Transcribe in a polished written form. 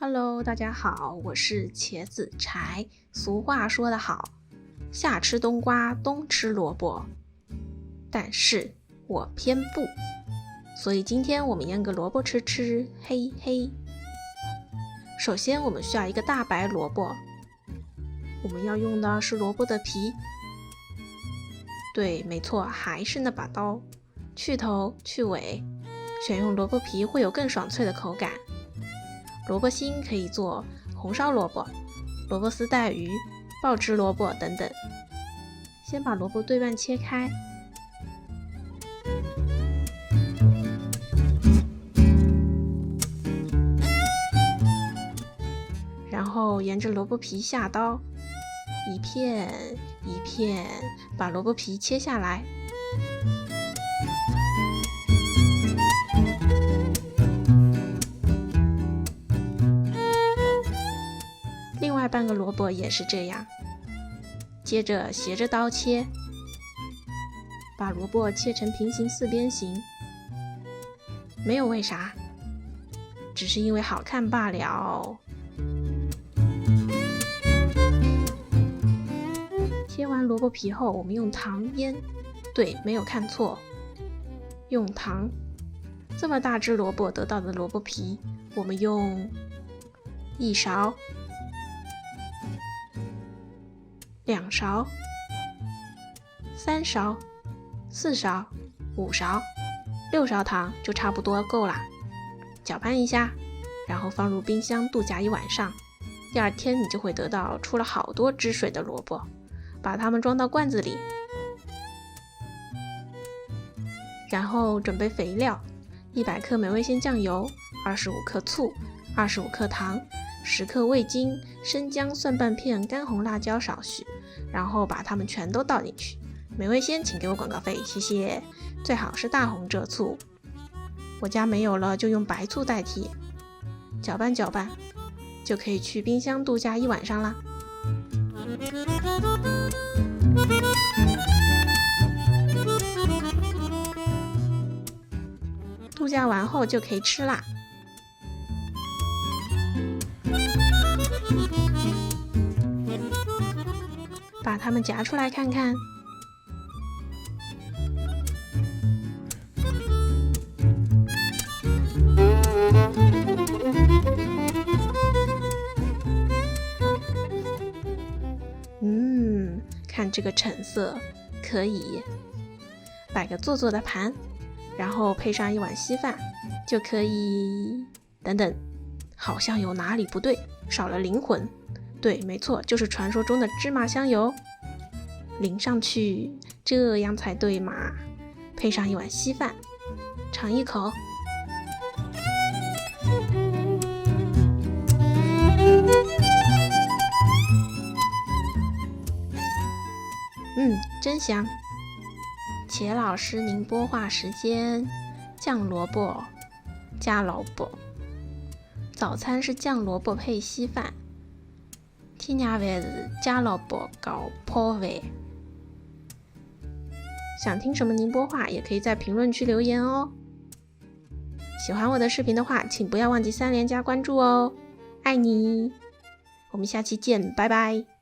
Hello， 大家好，我是茄子柴。俗话说得好，夏吃冬瓜，冬吃萝卜。但是我偏不，所以今天我们腌个萝卜吃，嘿嘿。首先我们需要一个大白萝卜，我们要用的是萝卜的皮。对，没错，还是那把刀，去头去尾，选用萝卜皮会有更爽脆的口感。萝卜心可以做红烧萝卜、萝卜丝带鱼、爆汁萝卜等等。先把萝卜对半切开，然后沿着萝卜皮下刀，一片一片把萝卜皮切下来。另外半个萝卜也是这样，接着斜着刀切，把萝卜切成平行四边形。没有为啥，只是因为好看罢了。切完萝卜皮后，我们用糖腌。对，没有看错，用糖。这么大只萝卜得到的萝卜皮，我们用1勺、2勺、3勺、4勺、5勺、6勺糖就差不多够啦。搅拌一下，然后放入冰箱度假1晚上。第二天你就会得到出了好多汁水的萝卜，把它们装到罐子里。然后准备肥料：100克美味鲜酱油、25克醋、25克糖、10克味精、生姜、蒜瓣片、干红辣椒少许，然后把它们全都倒进去。美味鲜请给我广告费，谢谢。最好是大红浙醋，我家没有了就用白醋代替。搅拌搅拌，就可以去冰箱度假1晚上啦。度假完后就可以吃啦。把它们夹出来看看。看这个成色，可以摆个做作的盘，然后配上1碗稀饭，就可以。等等，好像有哪里不对，少了灵魂。对，没错，就是传说中的芝麻香油，淋上去，这样才对嘛。配上1碗稀饭，尝一口。真香。茄老师宁波话时间：酱萝卜加萝卜。早餐是酱萝卜配稀饭，天夜饭是加萝卜搞泡饭。想听什么宁波话，也可以在评论区留言哦。喜欢我的视频的话，请不要忘记3连加关注哦，爱你。我们下期见，拜拜。